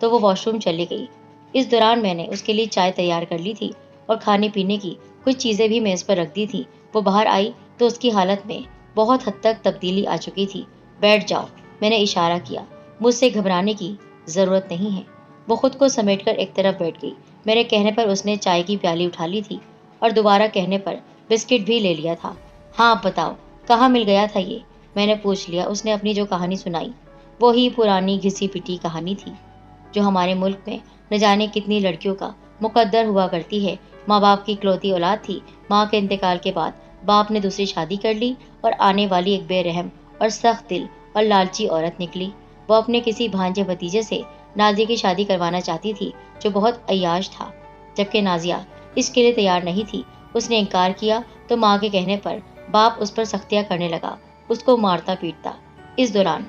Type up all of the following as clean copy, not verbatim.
تو وہ wash room چلی گئی۔ اس دوران میں نے اس کے لیے چائے تیار کر لی تھی اور کھانے پینے کی کچھ چیزیں بھی میز پر رکھ دی تھی۔ وہ باہر آئی تو اس کی حالت میں بہت حد تک تبدیلی آ چکی تھی۔ بیٹھ جاؤ، میں نے اشارہ کیا۔ مجھ سے گھبرانے کی ضرورت نہیں ہے۔ وہ خود کو سمیٹ کر ایک طرف بیٹھ گئی۔ میرے کہنے پر اس نے چائے کی پیالی اٹھا لی تھی اور دوبارہ کہنے پر بسکٹ بھی لے لیا تھا۔ ہاں اب بتاؤ، کہاں مل گیا تھا یہ؟ میں نے پوچھ لیا۔ اس نے اپنی جو کہانی سنائی وہی پرانی گھسی پٹی کہانی تھی جو ہمارے ملک میں نہ جانے کتنی لڑکیوں کا مقدر ہوا کرتی ہے۔ ماں باپ کی اکلوتی اولاد تھی۔ ماں کے انتقال کے بعد باپ نے دوسری شادی کر لی اور آنے والی ایک بے رحم اور سخت دل اور لالچی عورت نکلی۔ وہ اپنے کسی بھانجے بھتیجے سے نازیہ کی شادی کروانا چاہتی تھی جو بہت عیاش تھا، جبکہ نازیہ اس کے لیے تیار نہیں تھی۔ اس نے انکار کیا تو ماں کے کہنے پر باپ اس پر سختیاں کرنے لگا، اس کو مارتا پیٹتا۔ اس دوران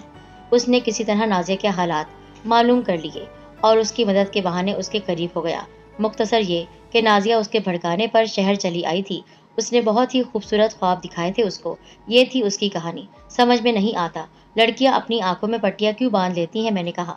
اس نے کسی طرح نازیہ کے حالات معلوم کر لیے اور اس کی مدد کے بہانے اس کے قریب ہو گیا۔ مختصر یہ کہ نازیہ اس کے بھڑکانے پر شہر چلی آئی تھی۔ اس نے بہت ہی خوبصورت خواب دکھائے تھے اس کو۔ یہ تھی اس کی کہانی۔ سمجھ میں نہیں آتا لڑکیاں اپنی آنکھوں میں پٹیاں کیوں باندھ لیتی ہیں، میں نے کہا۔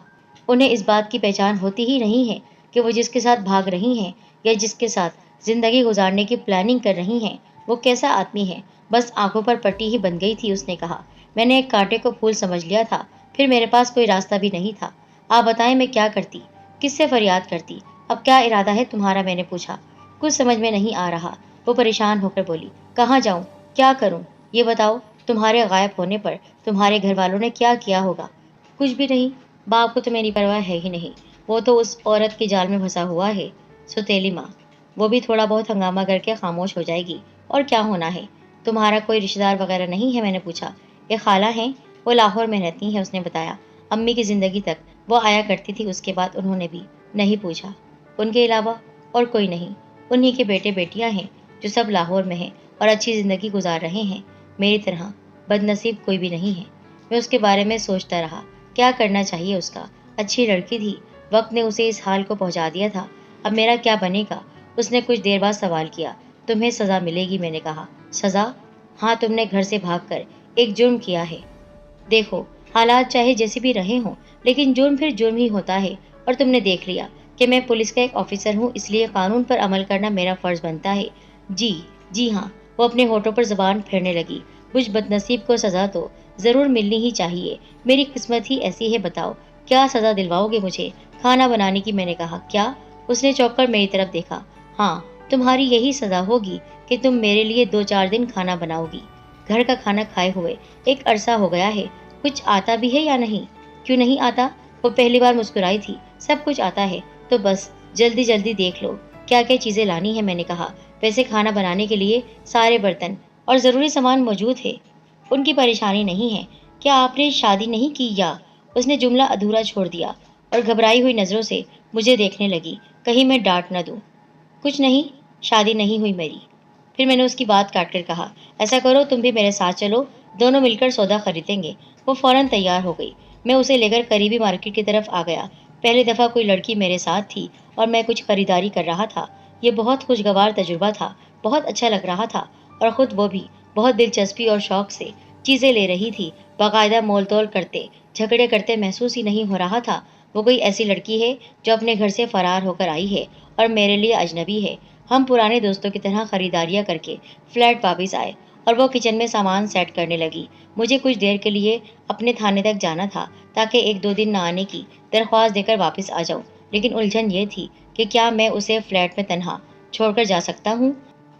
انہیں اس بات کی پہچان ہوتی ہی نہیں ہے کہ وہ جس کے ساتھ بھاگ رہی ہیں یا جس کے ساتھ زندگی گزارنے کی پلاننگ کر رہی ہیں وہ کیسا آدمی ہے۔ بس آنکھوں پر پٹی ہی بن گئی تھی، اس نے کہا۔ میں نے ایک کانٹے کو پھول سمجھ لیا تھا، پھر میرے پاس کوئی راستہ بھی نہیں تھا۔ آپ بتائیں میں کیا کرتی، کس سے فریاد کرتی؟ اب کیا ارادہ ہے تمہارا، میں نے پوچھا۔ کچھ سمجھ میں نہیں آ رہا، وہ پریشان ہو کر بولی۔ کہاں جاؤں، کیا کروں، یہ بتاؤ۔ تمہارے غائب ہونے پر تمہارے گھر والوں نے کیا کیا ہوگا؟ کچھ بھی نہیں، باپ کو تو میری پرواہ ہے ہی نہیں، وہ تو اس عورت کے جال میں پھنسا ہوا ہے، سوتیلی ماں۔ وہ بھی تھوڑا بہت ہنگامہ کر کے خاموش ہو جائے گی، اور کیا ہونا ہے۔ تمہارا کوئی رشتہ دار وغیرہ نہیں ہے، میں نے پوچھا۔ ایک خالہ ہیں، وہ لاہور میں رہتی ہیں، اس نے بتایا۔ امی کی زندگی تک وہ آیا کرتی تھی، اس کے بعد انہوں نے بھی نہیں پوچھا۔ ان کے علاوہ اور کوئی نہیں، انہی کے بیٹے بیٹیاں ہیں جو سب لاہور میں ہیں اور اچھی زندگی گزار رہے ہیں۔ میری طرح بد نصیب کوئی بھی نہیں ہے۔ میں اس کے بارے میں سوچتا رہا، کیا کرنا چاہیے اس کا۔ اچھی لڑکی تھی، وقت نے اسے اس حال کو پہنچا دیا تھا۔ اب میرا کیا بنے گا؟ اس نے کچھ دیر بعد سوال کیا۔ تمہیں سزا ملے گی، میں نے کہا۔ سزا؟ ہاں، تم نے گھر سے بھاگ کر ایک جرم کیا ہے۔ دیکھو، حالات چاہے جیسے بھی رہے ہوں لیکن جرم پھر جرم ہی ہوتا ہے، اور تم نے دیکھ لیا کہ میں پولیس کا ایک آفیسر ہوں، اس لیے قانون پر عمل کرنا میرا فرض بنتا ہے۔ جی ہاں، وہ اپنے ہونٹوں پر زبان پھیرنے لگی۔ مجھ بدنصیب کو سزا تو ضرور ملنی ہی چاہیے، میری قسمت ہی ایسی ہے۔ بتاؤ کیا سزا دلواؤ گے مجھے؟ کھانا بنانے کی، میں نے کہا۔ کیا؟ اس نے چونک کر میری طرف دیکھا۔ ہاں، تمہاری یہی سزا ہوگی کہ تم میرے لیے 2-4 دن کھانا بناؤ گی۔ گھر کا کھانا کھائے ہوئے ایک عرصہ ہو گیا ہے، کچھ آتا بھی ہے یا نہیں؟ کیوں نہیں آتا؟ وہ پہلی بار مسکرائی تھی۔ سب کچھ آتا ہے، تو بس جلدی جلدی دیکھ لو کیا کیا چیزیں لانی ہیں، میں نے کہا۔ ویسے کھانا بنانے کے لیے سارے برتن اور ضروری سامان موجود ہے۔ ان کی پریشانی نہیں ہے۔ کیا آپ نے شادی نہیں کی یا؟ اس نے جملہ ادھورا چھوڑ دیا اور گھبرائی ہوئی نظروں سے مجھے دیکھنے لگی، کہیں میں ڈانٹ نہ دوں۔ کچھ نہیں، شادی نہیں ہوئی میری۔ پھر میں نے اس کی بات کاٹ کر کہا، ایسا کرو تم بھی میرے ساتھ چلو، دونوں مل کر سودا خریدیں گے۔ وہ فوراً تیار ہو گئی۔ میں اسے لے کر قریبی مارکیٹ کی طرف آ گیا۔ پہلی دفعہ کوئی لڑکی میرے ساتھ تھی اور میں کچھ خریداری کر رہا تھا۔ یہ بہت خوشگوار تجربہ تھا، بہت اچھا لگ رہا تھا، اور خود وہ بھی بہت دلچسپی اور شوق سے چیزیں لے رہی تھی۔ باقاعدہ مول تول کرتے جھگڑے کرتے محسوس ہی نہیں ہو رہا تھا۔ وہ کوئی ایسی لڑکی ہے جو اپنے گھر سے فرار ہو کر آئی ہے اور میرے لیے اجنبی ہے۔ ہم پرانے دوستوں کی طرح خریداریاں کر کے فلیٹ واپس آئے اور وہ کچن میں سامان سیٹ کرنے لگی۔ مجھے کچھ دیر کے لیے اپنے تھانے تک جانا تھا تاکہ 1-2 دن نہ آنے کی درخواست دے کر واپس آ جاؤں، لیکن الجھن یہ تھی کہ کیا میں اسے فلیٹ میں تنہا چھوڑ کر جا سکتا ہوں؟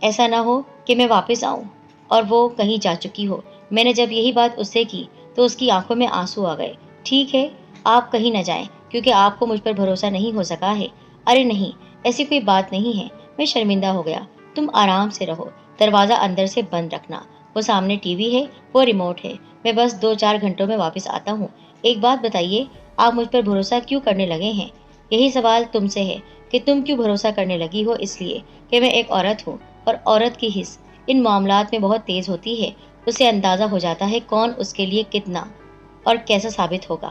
ایسا نہ ہو کہ میں واپس آؤں اور وہ کہیں جا چکی ہو۔ میں نے جب یہی بات اس سے کی تو اس کی آنکھوں میں آنسو آ گئے۔ ٹھیک ہے، آپ کہیں نہ جائیں کیونکہ آپ کو مجھ پر بھروسہ نہیں ہو سکا ہے۔ ارے نہیں، ایسی کوئی بات نہیں ہے۔ میں شرمندہ ہو گیا۔ تم آرام سے رہو، دروازہ اندر سے بند رکھنا۔ وہ سامنے ٹی وی ہے، وہ ریموٹ ہے۔ میں بس 2-4 گھنٹوں میں واپس آتا ہوں۔ ایک بات بتائیے، آپ مجھ پر بھروسہ کیوں کرنے لگے ہیں؟ یہی سوال تم سے ہے کہ تم کیوں بھروسہ کرنے لگی ہو؟ اس لیے کہ میں ایک عورت ہوں، اور عورت کی حس ان معاملات میں بہت تیز ہوتی ہے۔ اسے اندازہ ہو جاتا ہے کون اس کے لیے کتنا اور کیسا ثابت ہوگا۔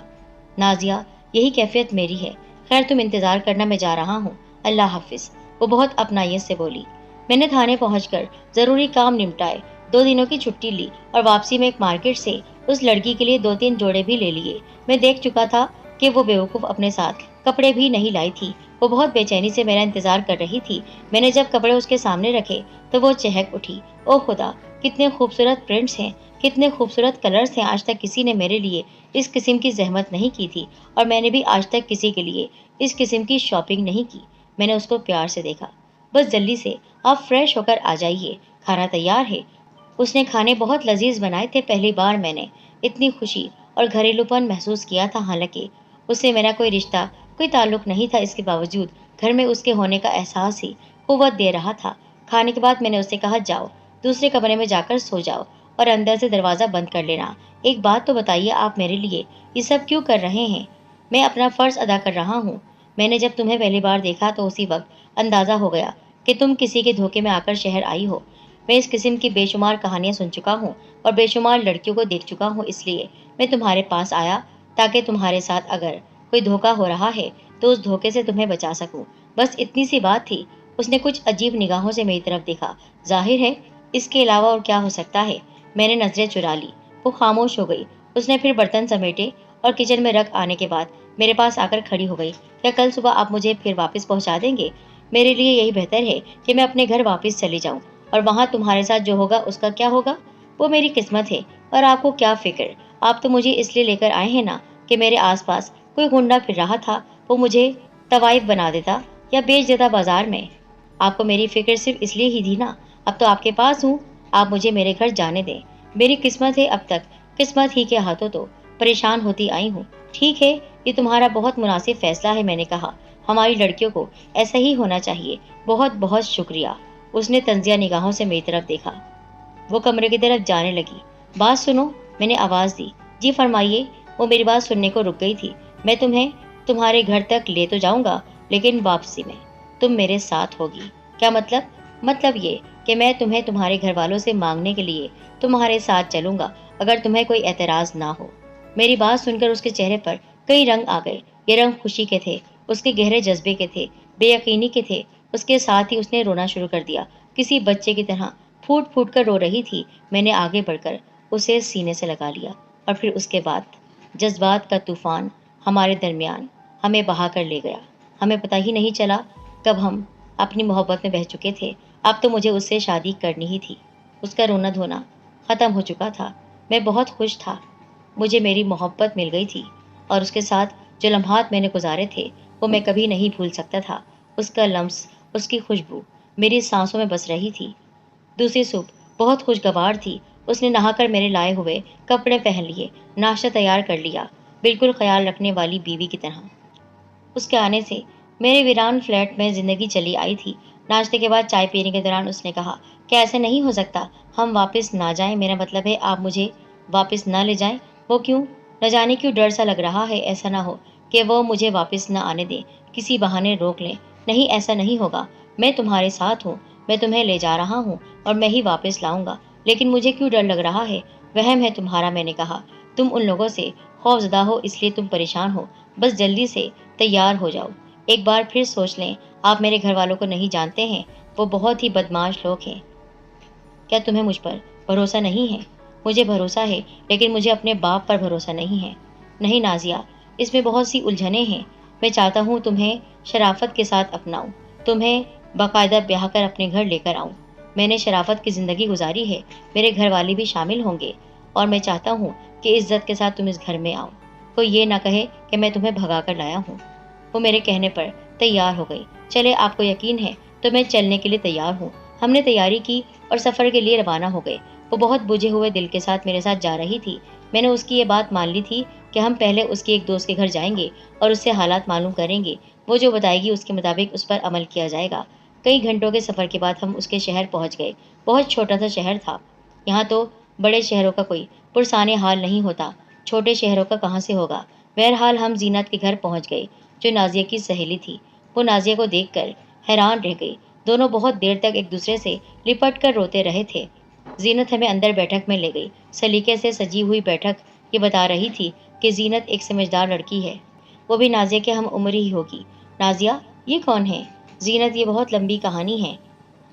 نازیہ، یہی کیفیت میری ہے۔ خیر تم انتظار کرنا، میں جا رہا ہوں۔ اللہ حافظ، وہ بہت اپنائیت سے بولی۔ میں نے تھانے پہنچ کر ضروری کام نمٹائے، 2 دنوں کی چھٹی لی اور واپسی میں ایک مارکیٹ سے اس لڑکی کے لیے 2-3 جوڑے بھی لے لیے۔ میں دیکھ چکا تھا کہ وہ بیوقوف اپنے ساتھ کپڑے بھی نہیں لائی تھی۔ وہ بہت بے چینی سے میرا انتظار کر رہی تھی۔ میں نے جب کپڑے اس کے سامنے رکھے تو وہ چہک اٹھی۔ او خدا، کتنے خوبصورت پرنٹس ہیں، کتنے خوبصورت کلرز ہیں، آج تک کسی نے میرے لیے اس قسم کی زحمت نہیں کی تھی، اور میں نے بھی آج تک کسی کے لیے اس قسم کی شاپنگ نہیں کی۔ میں نے اس کو پیار سے دیکھا۔ بس جلدی سے آپ فریش ہو کر آ جائیے، کھانا تیار ہے۔ اس نے کھانے بہت لذیذ بنائے تھے۔ پہلی بار میں نے اتنی خوشی اور گھریلو پن محسوس کیا تھا۔ حالانکہ اس سے میرا کوئی رشتہ، کوئی تعلق نہیں تھا، اس کے باوجود گھر میں اس کے ہونے کا احساس ہی قوت دے رہا تھا۔ کھانے کے بعد میں نے اسے کہا، جاؤ دوسرے کمرے میں جا کر سو جاؤ اور اندر سے دروازہ بند کر لینا۔ ایک بات تو بتائیے، آپ میرے لیے یہ سب کیوں کر رہے ہیں؟ میں اپنا فرض ادا کر رہا ہوں۔ میں نے جب تمہیں پہلی بار دیکھا تو اسی وقت اندازہ ہو گیا کہ تم کسی کے دھوکے میں آ کر شہر آئی ہو۔ میں اس قسم کی بے شمار کہانیاں سن چکا ہوں اور بے شمار لڑکیوں کو دیکھ چکا ہوں، اس لیے میں تمہارے پاس آیا تاکہ تمہارے ساتھ اگر کوئی دھوکا ہو رہا ہے تو اس دھوکے سے تمہیں بچا سکوں۔ بس اتنی سی بات تھی۔ اس نے کچھ عجیب نگاہوں سے میری طرف دیکھا۔ ظاہر ہے اس کے علاوہ اور کیا ہو سکتا ہے؟ میں نے نظریں چرا لی۔ وہ خاموش ہو گئی۔ اس نے پھر برتن سمیٹے اور کچن میں رکھ آنے کے بعد میرے پاس آ کر کھڑی ہو گئی۔ کیا کل صبح آپ مجھے پھر واپس پہنچا دیں گے؟ میرے لیے یہی بہتر ہے کہ میں اپنے گھر واپس چلی جاؤں، اور وہاں تمہارے ساتھ جو ہوگا اس کا کیا ہوگا؟ وہ میری قسمت ہے، اور آپ کو کیا فکر؟ آپ تو مجھے اس لیے لے کر آئے ہیں نا کہ میرے آس پاس کوئی گنڈا پھر رہا تھا، وہ مجھے طوائف بنا دیتا یا بیچ دیتا بازار میں۔ آپ کو میری فکر صرف اس لیے ہی تھی نا۔ اب تو آپ کے پاس ہوں، آپ مجھے میرے گھر جانے دیں۔ میری قسمت ہے، اب تک قسمت ہی کے ہاتھوں تو پریشان ہوتی آئی ہوں۔ ٹھیک ہے، یہ تمہارا بہت مناسب فیصلہ ہے، میں نے کہا۔ ہماری لڑکیوں کو ایسا ہی ہونا چاہیے۔ بہت بہت شکریہ۔ اس نے طنزیہ نگاہوں سے میری طرف دیکھا۔ وہ کمرے کی طرف جانے لگی۔ بات سنو، میں نے آواز دی۔ جی فرمائیے۔ وہ میری بات سننے کو رک گئی تھی۔ میں تمہیں تمہارے گھر تک لے تو جاؤں گا، لیکن واپسی میں تم میرے ساتھ ہوگی۔ کیا مطلب؟ مطلب یہ کہ میں تمہیں تمہارے گھر والوں سے مانگنے کے لیے تمہارے ساتھ چلوں گا، اگر تمہیں کوئی اعتراض نہ ہو۔ میری بات سن کر اس کے چہرے پر کئی رنگ آ گئے۔ یہ رنگ خوشی کے تھے، اس کے گہرے جذبے کے تھے، بے یقینی کے تھے۔ اس کے ساتھ ہی اس نے رونا شروع کر دیا، کسی بچے کی طرح پھوٹ پھوٹ کر رو رہی تھی۔ میں نے آگے بڑھ کر اسے سینے سے لگا لیا، اور پھر اس کے بعد جذبات کا طوفان ہمارے درمیان ہمیں بہا کر لے گیا۔ ہمیں پتہ ہی نہیں چلا کب ہم اپنی محبت میں بہہ چکے تھے۔ اب تو مجھے اس سے شادی کرنی ہی تھی۔ اس کا رونا دھونا ختم ہو چکا تھا۔ میں بہت خوش تھا۔ مجھے میری محبت مل گئی تھی، اور اس کے ساتھ جو لمحات میں نے گزارے تھے وہ میں کبھی نہیں بھول سکتا تھا۔ اس کا لمس، اس کی خوشبو میری سانسوں میں بس رہی تھی۔ دوسری صبح بہت خوشگوار تھی۔ اس نے نہا کر میرے لائے ہوئے کپڑے پہن لیے، ناشتہ تیار کر لیا، بالکل خیال رکھنے والی بیوی کی طرح۔ اس کے آنے سے میرے ویران فلیٹ میں زندگی چلی آئی تھی۔ ناشتے کے بعد چائے پینے کے دوران اس نے کہا کہ ایسا نہیں ہو سکتا، ہم واپس نہ جائیں۔ میرا مطلب ہے آپ مجھے واپس نہ لے جائیں۔ وہ کیوں؟ نہ جانے کیوں ڈر سا لگ رہا ہے، ایسا نہ ہو کہ وہ مجھے واپس نہ آنے دیں، کسی بہانے روک لیں۔ نہیں، ایسا نہیں ہوگا۔ میں تمہارے ساتھ ہوں، میں تمہیں لے جا رہا ہوں اور میں ہی واپس لاؤں گا۔ لیکن مجھے کیوں ڈر لگ رہا ہے؟ وہم ہے تمہارا، میں نے کہا۔ تم ان لوگوں سے خوف زدہ ہو، اس لیے تم پریشان ہو۔ بس جلدی سے تیار ہو جاؤ۔ ایک بار پھر سوچ لیں، آپ میرے گھر والوں کو نہیں جانتے ہیں، وہ بہت ہی بدمعاش لوگ ہیں۔ کیا تمہیں مجھ پر بھروسہ نہیں ہے؟ مجھے بھروسہ ہے، لیکن مجھے اپنے باپ پر بھروسہ نہیں ہے۔ نہیں نازیہ، اس میں بہت سی الجھنیں ہیں۔ میں چاہتا ہوں تمہیں شرافت کے ساتھ اپناؤں، تمہیں باقاعدہ بیاہ کر اپنے گھر لے کر آؤں۔ میں نے شرافت کی زندگی گزاری ہے، میرے گھر والے بھی شامل ہوں گے، اور میں چاہتا ہوں کہ عزت کے ساتھ تم اس گھر میں آؤ، کوئی یہ نہ کہے کہ میں تمہیں بھگا کر لایا ہوں۔ وہ میرے کہنے پر تیار ہو گئی۔ چلے، آپ کو یقین ہے تو میں چلنے کے لیے تیار ہوں۔ ہم نے تیاری کی اور سفر کے لیے روانہ ہو گئے۔ وہ بہت بجھے ہوئے دل کے ساتھ میرے ساتھ جا رہی تھی۔ میں نے اس کی یہ بات مان لی تھی کہ ہم پہلے اس کی ایک دوست کے گھر جائیں گے اور اس سے حالات معلوم کریں گے۔ وہ جو بتائے گی اس کے مطابق اس پر عمل کیا جائے گا۔ کئی گھنٹوں کے سفر کے بعد ہم اس کے شہر پہنچ گئے۔ بہت چھوٹا سا شہر تھا۔ یہاں تو بڑے شہروں کا کوئی پرسانے حال نہیں ہوتا، چھوٹے شہروں کا کہاں سے ہوگا۔ بہرحال ہم زینت کے گھر پہنچ گئے، جو نازیہ کی سہیلی تھی۔ وہ نازیہ کو دیکھ کر حیران رہ گئی۔ دونوں بہت دیر تک ایک دوسرے سے لپٹ کر روتے رہے تھے۔ زینت ہمیں اندر بیٹھک میں لے گئی۔ سلیقے سے سجی ہوئی بیٹھک یہ بتا رہی تھی کہ زینت ایک سمجھدار لڑکی ہے، وہ بھی نازیہ کے ہم عمر ہی ہوگی۔ نازیہ، یہ کون ہے؟ زینت، یہ بہت لمبی کہانی ہے۔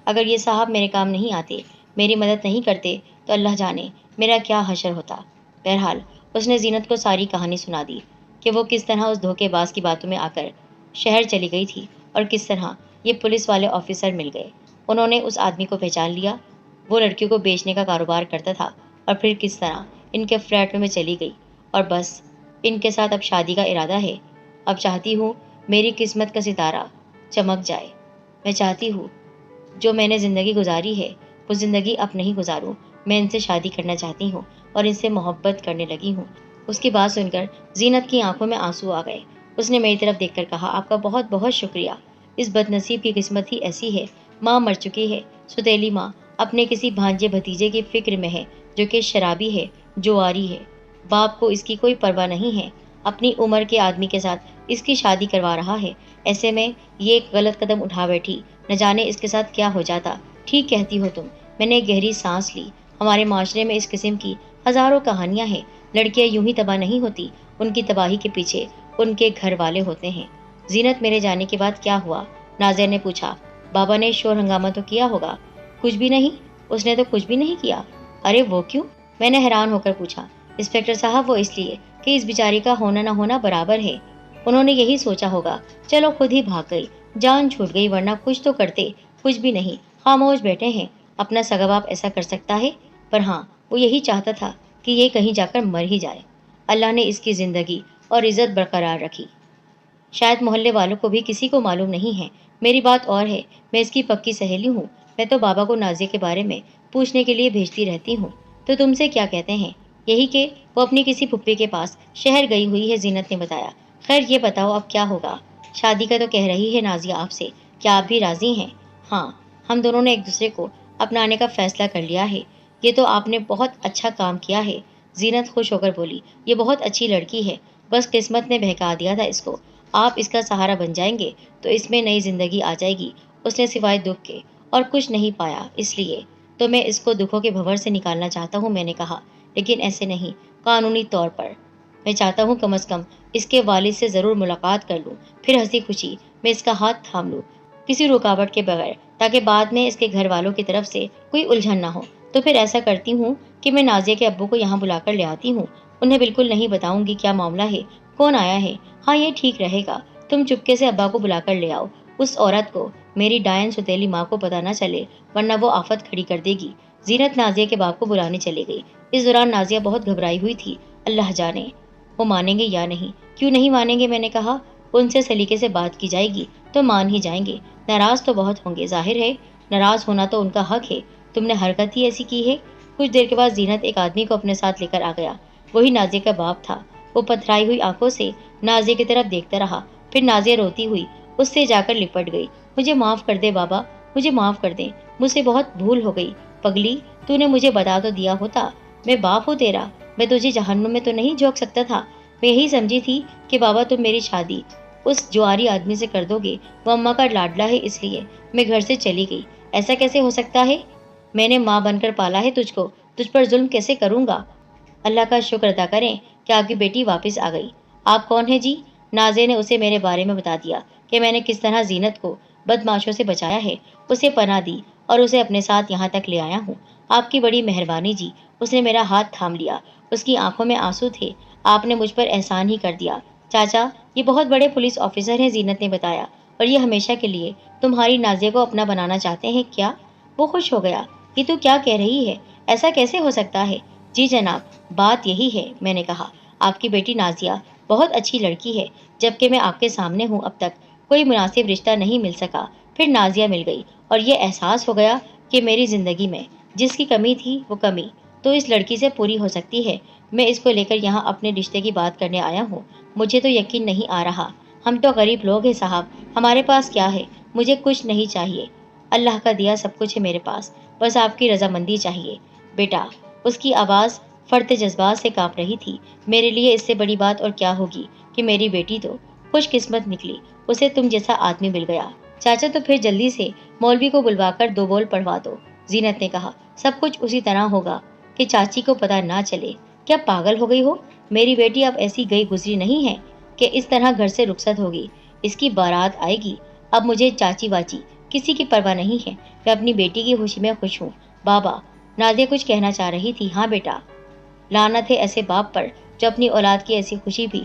اگر یہ صاحب میرے کام نہیں آتے، میری مدد نہیں کرتے، تو اللہ جانے میرا کیا حشر ہوتا۔ بہرحال اس نے زینت کو ساری کہانی سنا دی۔ کہ وہ کس طرح اس دھوکے باز کی باتوں میں آ کر شہر چلی گئی تھی اور کس طرح یہ پولیس والے آفیسر مل گئے۔ انہوں نے اس آدمی کو پہچان لیا، وہ لڑکیوں کو بیچنے کا کاروبار کرتا تھا، اور پھر کس طرح ان کے فلیٹ میں چلی گئی اور بس ان کے ساتھ اب شادی کا ارادہ ہے۔ اب چاہتی ہوں میری قسمت کا ستارہ چمک جائے۔ میں چاہتی ہوں جو میں نے زندگی گزاری ہے وہ زندگی اب نہیں گزاروں۔ میں ان سے شادی کرنا چاہتی ہوں اور ان سے محبت کرنے لگی ہوں۔ اس کی بات سن کر زینت کی آنکھوں میں آنسو آ گئے۔ اس نے میری طرف دیکھ کر کہا، آپ کا بہت بہت شکریہ۔ اس بد نصیب کی قسمت ہی ایسی ہے، ماں مر چکی ہے، ستیلی ماں اپنے کسی بھانجے بھتیجے کی فکر میں ہے جو کہ شرابی ہے، جواری ہے۔ باپ کو اس کی کوئی پرواہ نہیں ہے، اپنی عمر کے آدمی کے ساتھ اس کی شادی کروا رہا ہے۔ ایسے میں یہ ایک غلط قدم اٹھا بیٹھی، نہ جانے اس کے ساتھ کیا ہو جاتا۔ ٹھیک کہتی ہو تم۔ میں نے گہری سانس لی۔ ہمارے معاشرے میں اس قسم کی ہزاروں کہانیاں ہیں۔ لڑکیاں یوں ہی تباہ نہیں ہوتی، ان کی تباہی کے پیچھے ان کے گھر والے ہوتے ہیں۔ زینت، میرے جانے کے بعد کیا ہوا؟ نازیہ نے پوچھا۔ بابا نے شور ہنگامہ تو کیا ہوگا؟ کچھ بھی نہیں، اس نے تو کچھ بھی نہیں کیا۔ ارے وہ کیوں؟ میں نے حیران ہو کر پوچھا۔ انسپکٹر صاحب، وہ اس لیے کہ اس بیچاری کا ہونا نہ ہونا برابر ہے۔ انہوں نے یہی سوچا ہوگا، چلو خود ہی بھاگ گئی، جان چھوٹ گئی، ورنہ کچھ تو کرتے۔ کچھ بھی نہیں، خاموش بیٹھے ہیں۔ اپنا سگا باپ ایسا کر سکتا ہے؟ پر ہاں، وہ یہی چاہتا تھا کہ یہ کہیں جا کر مر ہی جائے۔ اللہ نے اس کی زندگی اور عزت برقرار رکھی۔ شاید محلے والوں کو بھی کسی کو معلوم نہیں ہے۔ میری بات اور ہے، میں اس کی پکی سہیلی ہوں۔ میں تو بابا کو نازیہ کے بارے میں پوچھنے کے لیے بھیجتی رہتی ہوں۔ تو تم سے کیا کہتے ہیں؟ یہی کہ وہ اپنی کسی پھپھی کے پاس شہر گئی ہوئی ہے، زینت نے بتایا۔ خیر یہ بتاؤ اب کیا ہوگا؟ شادی کا تو کہہ رہی ہے نازیہ آپ سے، کیا آپ بھی راضی ہیں؟ ہاں، ہم دونوں نے ایک دوسرے کو اپنانے کا فیصلہ کر لیا ہے۔ یہ تو آپ نے بہت اچھا کام کیا ہے، زینت خوش ہو کر بولی۔ یہ بہت اچھی لڑکی ہے، بس قسمت نے بہکا دیا تھا اس کو۔ آپ اس کا سہارا بن جائیں گے تو اس میں نئی زندگی آ جائے گی۔ اس نے سوائے دکھ کے اور کچھ نہیں پایا، اس لیے تو میں اس کو دکھوں کے بھنور سے نکالنا چاہتا ہوں، میں نے کہا، لیکن ایسے نہیں، قانونی طور پر۔ میں چاہتا ہوں کم از کم اس کے والد سے ضرور ملاقات کر لوں، پھر ہنسی خوشی میں اس کا ہاتھ تھام لوں، کسی رکاوٹ کے بغیر، تاکہ بعد میں اس کے گھر والوں کی طرف سے کوئی الجھن نہ ہو۔ تو پھر ایسا کرتی ہوں کہ میں نازیہ کے ابو کو یہاں بلا کر لے آتی ہوں۔ انہیں بالکل نہیں بتاؤں گی کیا معاملہ ہے، کون آیا ہے۔ ہاں یہ ٹھیک رہے گا، تم چپکے سے ابا کو بلا کر لے آؤ۔ اس عورت کو، میری ڈائن ستیلی ماں کو پتہ نہ چلے، ورنہ وہ آفت کھڑی کر دے گی۔ زینت نازیہ کے باپ کو بلانے چلی گئی۔ اس دوران نازیہ بہت گھبرائی ہوئی تھی۔ اللہ جانے وہ مانیں گے یا نہیں۔ کیوں نہیں مانیں گے، میں نے کہا، ان سے سلیقے سے بات کی جائے گی تو مان ہی جائیں گے۔ ناراض تو بہت ہوں گے، ظاہر ہے، ناراض ہونا تو ان کا حق ہے، تم نے حرکت ہی ایسی کی ہے۔ کچھ دیر کے بعد زینت ایک آدمی کو اپنے ساتھ لے کر آ گیا، وہی نازیہ کا باپ تھا۔ وہ پتھرائی ہوئی آنکھوں سے نازیہ کی طرف دیکھتا رہا، پھر نازیہ روتی ہوئی اس سے جا کر لپٹ گئی۔ مجھے معاف کر دے بابا، مجھے معاف کر دیں، مجھ سے بہت بھول ہو گئی۔ پگلی، تو نے مجھے بتا تو دیا ہوتا، میں باپ ہوں تیرا، میں تجھے جہنم میں تو نہیں جھونک سکتا تھا۔ میں یہی سمجھی تھی کہ بابا تم میری شادی اس جواری آدمی سے کر دو گے، وہ اماں کا لاڈلا ہے، اس لیے میں گھر سے چلی گئی۔ ایسا کیسے ہو سکتا ہے؟ میں نے ماں بن کر پالا ہے تجھ کو، تجھ پر ظلم کیسے کروں گا؟ اللہ کا شکر ادا کریں کہ آپ کی بیٹی واپس آ گئی۔ آپ کون ہیں جی؟ نازیہ نے اسے میرے بارے میں بتا دیا کہ میں نے کس طرح زینت کو بدماشوں سے بچایا ہے، اسے پناہ دی اور اسے اپنے ساتھ یہاں تک لے آیا ہوں۔ آپ کی بڑی مہربانی جی۔ اس نے میرا ہاتھ تھام لیا، اس کی آنکھوں میں آنسو تھے۔ آپ نے مجھ پر احسان ہی کر دیا۔ چاچا، یہ بہت بڑے پولیس آفیسر ہیں، زینت نے بتایا، اور یہ ہمیشہ کے لیے تمہاری نازیہ کو اپنا بنانا چاہتے ہیں کیا؟ وہ خوش ہو گیا۔ یہ تو کیا کہہ رہی ہے، ایسا کیسے ہو سکتا ہے؟ جی جناب، بات یہی ہے، میں نے کہا، آپ کی بیٹی نازیہ بہت اچھی لڑکی ہے، جبکہ میں آپ کے سامنے ہوں، اب تک کوئی مناسب رشتہ نہیں مل سکا، پھر نازیہ مل گئی اور یہ احساس ہو گیا کہ میری زندگی میں جس کی کمی تھی وہ کمی تو اس لڑکی سے پوری ہو سکتی ہے۔ میں اس کو لے کر یہاں اپنے رشتے کی بات کرنے آیا ہوں۔ مجھے تو یقین نہیں آ رہا، ہم تو غریب لوگ ہیں صاحب، ہمارے پاس کیا ہے؟ مجھے کچھ نہیں چاہیے، اللہ کا دیا سب کچھ ہے میرے پاس، بس آپ کی رضامندی چاہیے۔ بیٹا، اس کی آواز فرط جذبات سے کانپ رہی تھی۔ میرے لیے اس سے بڑی بات اور کیا ہوگی کہ میری بیٹی تو خوش قسمت نکلی، اسے تم جیسا آدمی مل گیا۔ چاچا، تو پھر جلدی سے مولوی کو بلوا کر 2 بول پڑھوا دو، زینت نے کہا۔ سب کچھ اسی طرح ہوگا کہ چاچی کو پتہ نہ چلے۔ کیا پاگل ہو گئی ہو؟ میری بیٹی اب ایسی گئی گزری نہیں ہے کہ اس طرح گھر سے رخصت ہوگی۔ اس کی بارات آئے گی۔ اب مجھے چاچی واچی کسی کی پرواہ نہیں ہے، میں اپنی بیٹی کی خوشی میں خوش ہوں۔ بابا، نازیہ کچھ کہنا چاہ رہی تھی۔ ہاں بیٹا، لعنت ہے ایسے باپ پر جو اپنی اولاد کی ایسی خوشی بھی